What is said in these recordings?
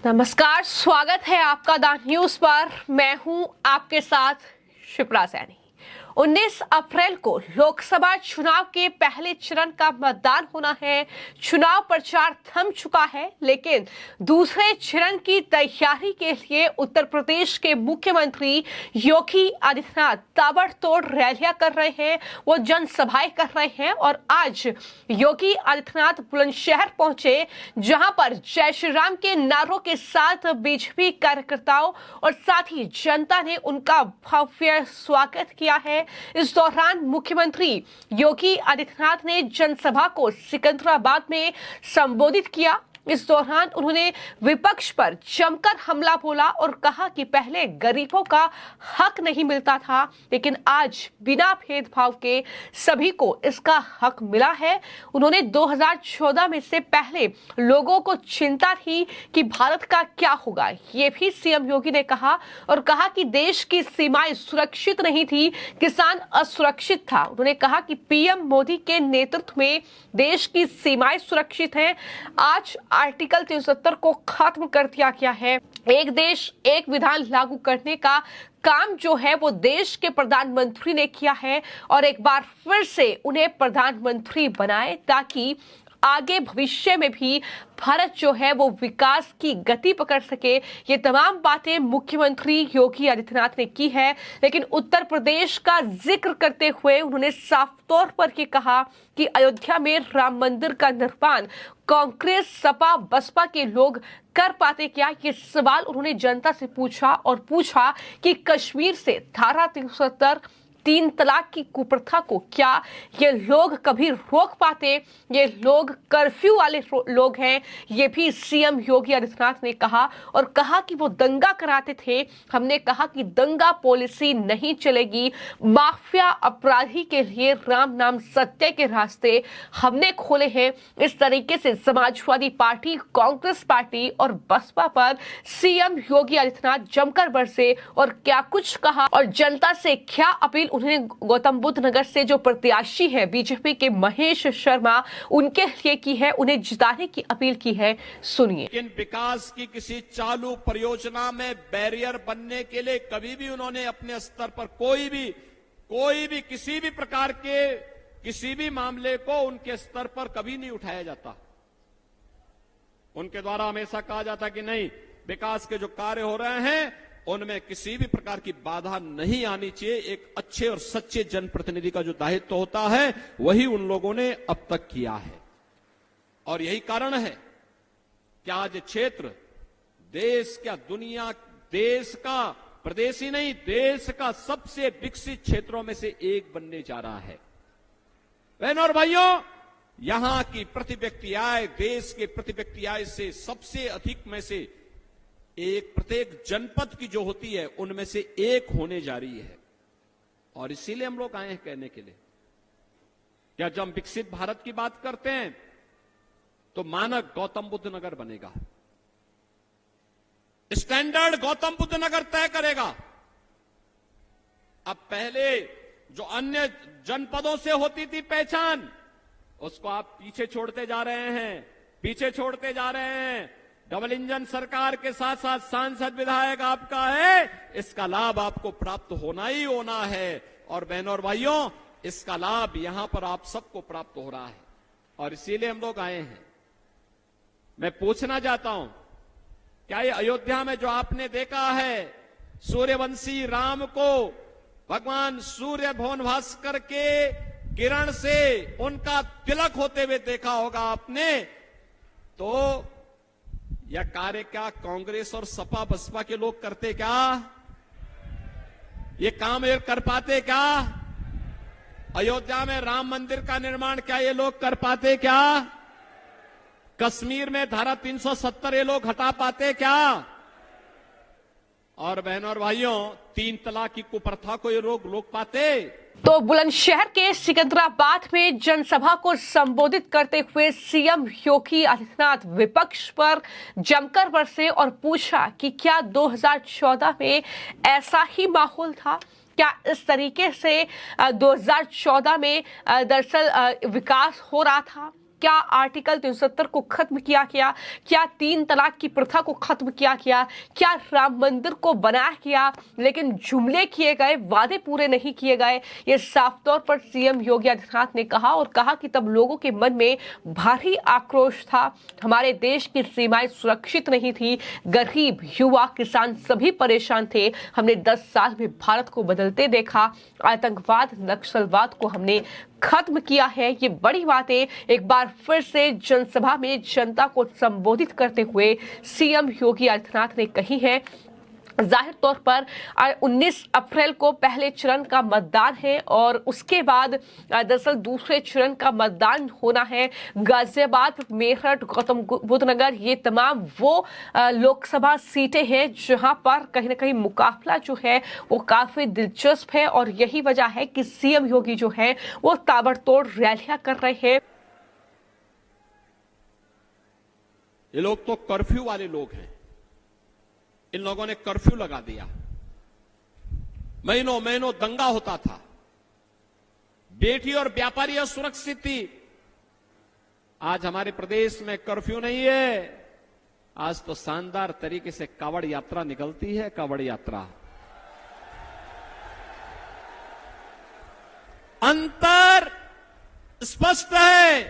नमस्कार, स्वागत है आपका द न्यूज पर। मैं हूं आपके साथ शिप्रा सैनी। 19 अप्रैल को लोकसभा चुनाव के पहले चरण का मतदान होना है। चुनाव प्रचार थम चुका है, लेकिन दूसरे चरण की तैयारी के लिए उत्तर प्रदेश के मुख्यमंत्री योगी आदित्यनाथ ताबड़तोड़ रैलियां कर रहे हैं, वो जनसभाएं कर रहे हैं। और आज योगी आदित्यनाथ बुलंदशहर पहुंचे, जहां पर जय श्री राम के नारों के साथ बीजेपी कार्यकर्ताओं और साथ ही जनता ने उनका भव्य स्वागत किया है। इस दौरान मुख्यमंत्री योगी आदित्यनाथ ने जनसभा को सिकंदराबाद में संबोधित किया। इस दौरान उन्होंने विपक्ष पर जमकर हमला बोला और कहा कि पहले गरीबों का हक नहीं मिलता था, लेकिन आज बिना भेदभाव के सभी को इसका हक मिला है। उन्होंने 2014 में से पहले लोगों को चिंता थी कि भारत का क्या होगा, ये भी सीएम योगी ने कहा और कहा कि देश की सीमाएं सुरक्षित नहीं थी, किसान असुरक्षित था। उन्होंने कहा कि पीएम मोदी के नेतृत्व में देश की सीमाएं सुरक्षित हैं। आज आर्टिकल 370 को खत्म कर दिया गया है। एक देश एक विधान लागू करने का काम जो है वो देश के प्रधानमंत्री ने किया है और एक बार फिर से उन्हें प्रधानमंत्री बनाए, ताकि आगे भविष्य में भी भारत जो है वो विकास की गति पकड़ सके। ये तमाम बातें मुख्यमंत्री योगी आदित्यनाथ ने की है। लेकिन उत्तर प्रदेश का जिक्र करते हुए उन्होंने साफ तौर पर ये कहा कि अयोध्या में राम मंदिर का निर्माण कांग्रेस, सपा, बसपा के लोग कर पाते क्या? ये सवाल उन्होंने जनता से पूछा और पूछा कि कश्मीर से धारा 370 तीन तलाक की कुप्रथा को क्या ये लोग कभी रोक पाते? ये लोग कर्फ्यू वाले लोग हैं, ये भी सीएम योगी आदित्यनाथ ने कहा और कहा कि वो दंगा कराते थे। हमने कहा कि दंगा पॉलिसी नहीं चलेगी। माफिया अपराधी के लिए राम नाम सत्य के रास्ते हमने खोले हैं। इस तरीके से समाजवादी पार्टी, कांग्रेस पार्टी और बसपा पर सीएम योगी आदित्यनाथ जमकर बरसे और क्या कुछ कहा और जनता से क्या अपील उन्होंने गौतम बुद्ध नगर से जो प्रत्याशी है बीजेपी के महेश शर्मा, उनके लिए की है, उन्हें जिताने की अपील की है। सुनिए। लेकिन विकास की किसी चालू परियोजना में बैरियर बनने के लिए कभी भी उन्होंने अपने स्तर पर कोई भी किसी भी प्रकार के किसी भी मामले को उनके स्तर पर कभी नहीं उठाया जाता। उनके द्वारा हमेशा कहा जाता कि नहीं, विकास के जो कार्य हो रहे हैं उनमें किसी भी प्रकार की बाधा नहीं आनी चाहिए। एक अच्छे और सच्चे जनप्रतिनिधि का जो दायित्व होता है वही उन लोगों ने अब तक किया है। और यही कारण है कि आज क्षेत्र देश क्या दुनिया, देश का, प्रदेश ही नहीं देश का सबसे विकसित क्षेत्रों में से एक बनने जा रहा है। बहनों और भाइयों, यहां की प्रति व्यक्ति आय, देश के प्रति व्यक्ति आय से सबसे अधिक में से एक प्रत्येक जनपद की जो होती है उनमें से एक होने जा रही है। और इसीलिए हम लोग आए हैं कहने के लिए, क्या जब हम विकसित भारत की बात करते हैं तो मानक गौतम बुद्ध नगर बनेगा, स्टैंडर्ड गौतम बुद्ध नगर तय करेगा। अब पहले जो अन्य जनपदों से होती थी पहचान, उसको आप पीछे छोड़ते जा रहे हैं। डबल इंजन सरकार के साथ साथ सांसद विधायक आपका है, इसका लाभ आपको प्राप्त होना ही होना है। और बहनों और भाइयों, इसका लाभ यहां पर आप सबको प्राप्त हो रहा है और इसीलिए हम लोग आए हैं। मैं पूछना चाहता हूं, क्या ये अयोध्या में जो आपने देखा है सूर्यवंशी राम को भगवान सूर्य भवन भास्कर के किरण से उनका तिलक होते हुए देखा होगा आपने, तो यह कार्य क्या कांग्रेस और सपा बसपा के लोग करते क्या? ये काम ये कर पाते क्या? अयोध्या में राम मंदिर का निर्माण क्या ये लोग कर पाते क्या? कश्मीर में धारा 370 ये लोग हटा पाते क्या? और बहनों और भाइयों, तीन तलाक की कुप्रथा को ये लोग रोक पाते? तो बुलंदशहर के सिकंदराबाद में जनसभा को संबोधित करते हुए सीएम योगी आदित्यनाथ विपक्ष पर जमकर बरसे और पूछा कि क्या 2014 में ऐसा ही माहौल था? क्या इस तरीके से 2014 में दरअसल विकास हो रहा था? क्या आर्टिकल 370 को खत्म किया गया? क्या 3 तलाक की प्रथा को खत्म किया गया? क्या राम मंदिर को बनाया गया लेकिन जुमले किए गए, वादे पूरे नहीं किए गए? ये साफ तौर पर सीएम योगी आदित्यनाथ ने कहा और कहा कि तब लोगों के मन में भारी आक्रोश था। हमारे देश की सीमाएं सुरक्षित नहीं थी, गरीब, युवा, किसान सभी परेशान थे। हमने 10 साल में भारत को बदलते देखा। आतंकवाद, नक्सलवाद को हमने खत्म किया है। ये बड़ी बातें एक बार फिर से जनसभा में जनता को संबोधित करते हुए सीएम योगी आदित्यनाथ ने कही है। जाहिर तौर पर 19 अप्रैल को पहले चरण का मतदान है और उसके बाद दरअसल दूसरे चरण का मतदान होना है। गाजियाबाद, मेरठ, गौतम बुद्ध नगर, ये तमाम वो लोकसभा सीटें हैं जहां पर कहीं ना कहीं मुकाबला जो है वो काफी दिलचस्प है और यही वजह है कि सीएम योगी जो है वो ताबड़तोड़ रैलियां कर रहे हैं। ये लोग तो कर्फ्यू वाले लोग हैं। इन लोगों ने कर्फ्यू लगा दिया। महीनों महीनों दंगा होता था। बेटी और व्यापारी असुरक्षित थी। आज हमारे प्रदेश में कर्फ्यू नहीं है। आज तो शानदार तरीके से कावड़ यात्रा निकलती है। कावड़ यात्रा, अंतर स्पष्ट है,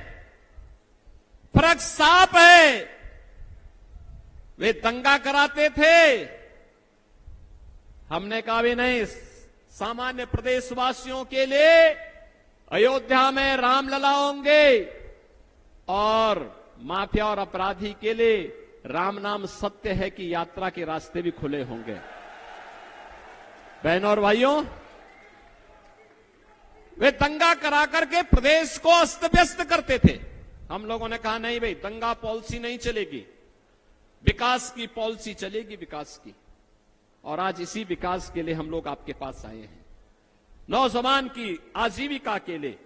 फर्क साफ है। वे दंगा कराते थे, हमने कहा भी नहीं। सामान्य प्रदेशवासियों के लिए अयोध्या में रामलला होंगे और माफिया और अपराधी के लिए राम नाम सत्य है कि यात्रा के रास्ते भी खुले होंगे। बहनों और भाइयों, वे दंगा करा करके प्रदेश को अस्त व्यस्त करते थे। हम लोगों ने कहा नहीं भाई, दंगा पॉलिसी नहीं चलेगी, विकास की पॉलिसी चलेगी, विकास की। और आज इसी विकास के लिए हम लोग आपके पास आए हैं। नौजवान की आजीविका के लिए,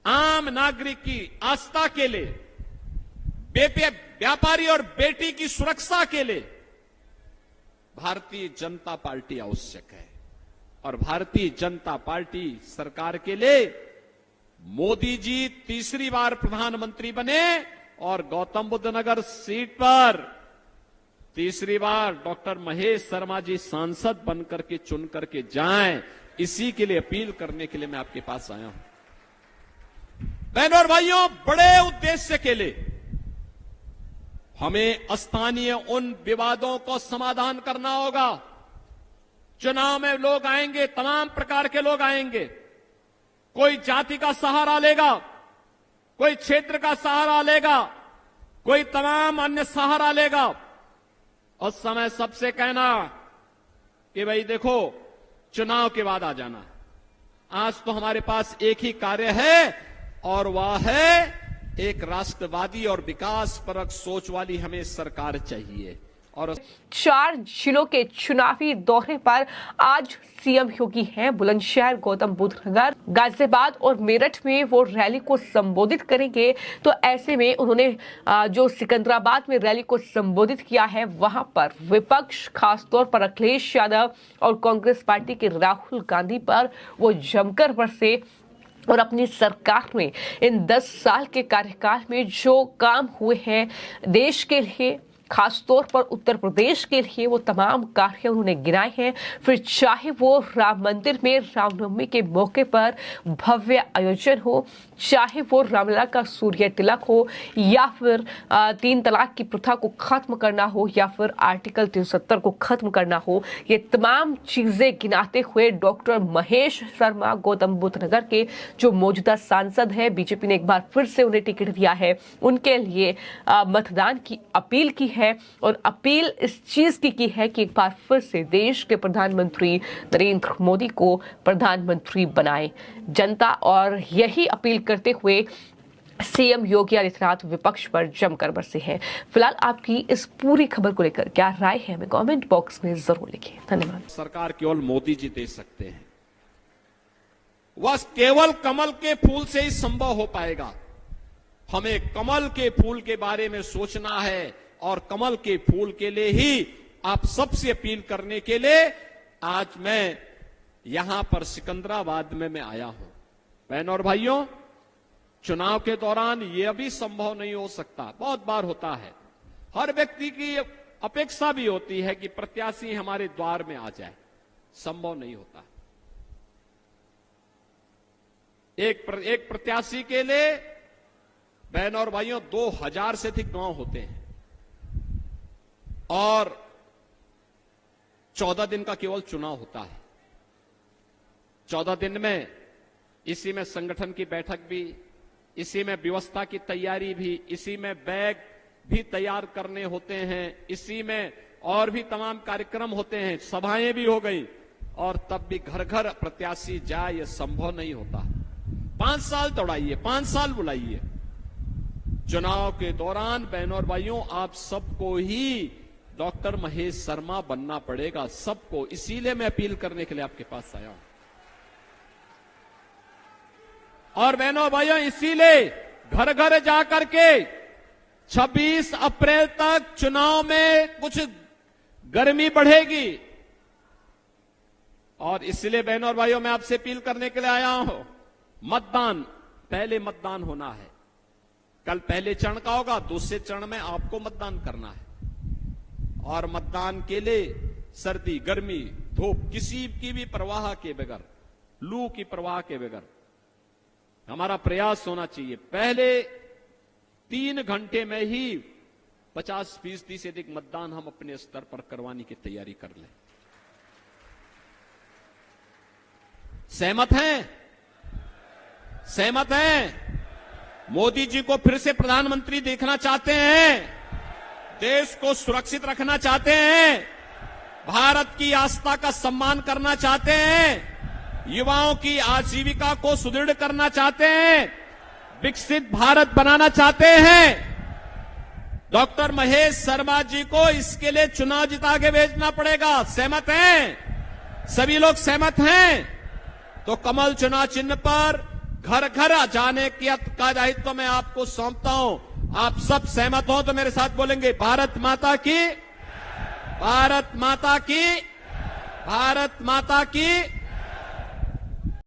आम नागरिक की आस्था के लिए, व्यापारी और बेटी की सुरक्षा के लिए भारतीय जनता पार्टी आवश्यक है। और भारतीय जनता पार्टी सरकार के लिए मोदी जी तीसरी बार प्रधानमंत्री बने और गौतम बुद्ध नगर सीट पर तीसरी बार डॉक्टर महेश शर्मा जी सांसद बनकर के चुन करके जाएं, इसी के लिए अपील करने के लिए मैं आपके पास आया हूं। बहनों और भाइयों, बड़े उद्देश्य के लिए हमें स्थानीय उन विवादों को समाधान करना होगा। चुनाव में लोग आएंगे, तमाम प्रकार के लोग आएंगे। कोई जाति का सहारा लेगा, कोई क्षेत्र का सहारा लेगा, कोई तमाम अन्य सहारा लेगा। उस समय सबसे कहना कि भाई देखो, चुनाव के बाद आ जाना। आज तो हमारे पास एक ही कार्य है और वह है एक राष्ट्रवादी और विकास परक सोच वाली हमें सरकार चाहिए। और 4 जिलों के चुनावी दौरे पर आज सीएम योगी हैं। बुलंदशहर, गौतम बुद्ध नगर, गाजियाबाद और मेरठ में वो रैली को संबोधित करेंगे। तो ऐसे में उन्होंने जो सिकंदराबाद में रैली को संबोधित किया है, वहां पर विपक्ष, खासतौर पर अखिलेश यादव और कांग्रेस पार्टी के राहुल गांधी पर वो जमकर बरसे और अपनी सरकार में इन 10 साल के कार्यकाल में जो काम हुए हैं देश के लिए, खासतौर पर उत्तर प्रदेश के लिए, वो तमाम कार्य उन्होंने गिनाए हैं। फिर चाहे वो राम मंदिर में रामनवमी के मौके पर भव्य आयोजन हो, चाहे वो रामलला का सूर्य तिलक हो, या फिर 3 तलाक की प्रथा को खत्म करना हो, या फिर आर्टिकल 370 को खत्म करना हो, ये तमाम चीजें गिनाते हुए डॉक्टर महेश शर्मा, गौतम बुद्ध नगर के जो मौजूदा सांसद है, बीजेपी ने एक बार फिर से उन्हें टिकट दिया है, उनके लिए मतदान की अपील की है। और अपील इस चीज की है कि एक बार फिर से देश के प्रधानमंत्री नरेंद्र मोदी को प्रधानमंत्री बनाए जनता। और यही अपील करते हुए सीएम योगी आदित्यनाथ विपक्ष पर जमकर बरसे हैं। फिलहाल आपकी इस पूरी खबर को लेकर क्या राय है, हमें कमेंट बॉक्स में जरूर लिखिए। धन्यवाद। सरकार केवल मोदी जी दे सकते हैं, वह केवल कमल के फूल से ही संभव हो पाएगा। हमें कमल के फूल के बारे में सोचना है और कमल के फूल के लिए ही आप सबसे अपील करने के लिए आज मैं यहां पर सिकंदराबाद में मैं आया हूं। बहनों और भाइयों, चुनाव के दौरान यह भी संभव नहीं हो सकता, बहुत बार होता है, हर व्यक्ति की अपेक्षा भी होती है कि प्रत्याशी हमारे द्वार में आ जाए, संभव नहीं होता। एक प्रत्याशी के लिए बहनों और भाइयों 2000 से अधिक गांव होते हैं और 14 दिन का केवल चुनाव होता है। 14 दिन में इसी में संगठन की बैठक भी, इसी में व्यवस्था की तैयारी भी, इसी में बैग भी तैयार करने होते हैं, इसी में और भी तमाम कार्यक्रम होते हैं, सभाएं भी हो गई और तब भी घर घर प्रत्याशी जाए, यह संभव नहीं होता। 5 साल दौड़ाइए, 5 साल बुलाइए। चुनाव के दौरान बहनों और भाइयों आप सबको ही डॉक्टर महेश शर्मा बनना पड़ेगा, सबको। इसीलिए मैं अपील करने के लिए आपके पास आया हूं। और बहनों और भाइयों इसीलिए घर घर जाकर के 26 अप्रैल तक चुनाव में कुछ गर्मी बढ़ेगी और इसलिए बहनों और भाइयों मैं आपसे अपील करने के लिए आया हूं। मतदान, पहले मतदान होना है। कल पहले चरण का होगा, दूसरे चरण में आपको मतदान करना है और मतदान के लिए सर्दी, गर्मी, धूप किसी की भी परवाह के बगैर, लू की परवाह के बगैर हमारा प्रयास होना चाहिए। पहले 3 घंटे में ही 50% से अधिक मतदान हम अपने स्तर पर करवाने की तैयारी कर लें। सहमत हैं? सहमत हैं? मोदी जी को फिर से प्रधानमंत्री देखना चाहते हैं, देश को सुरक्षित रखना चाहते हैं, भारत की आस्था का सम्मान करना चाहते हैं, युवाओं की आजीविका को सुदृढ़ करना चाहते हैं, विकसित भारत बनाना चाहते हैं। डॉक्टर महेश शर्मा जी को इसके लिए चुनाव जिता के भेजना पड़ेगा। सहमत हैं? सभी लोग सहमत हैं? तो कमल चुनाव चिन्ह पर घर घर जाने का दायित्व मैं आपको सौंपता हूं। आप सब सहमत हो तो मेरे साथ बोलेंगे, भारत माता की, भारत माता की, भारत माता की।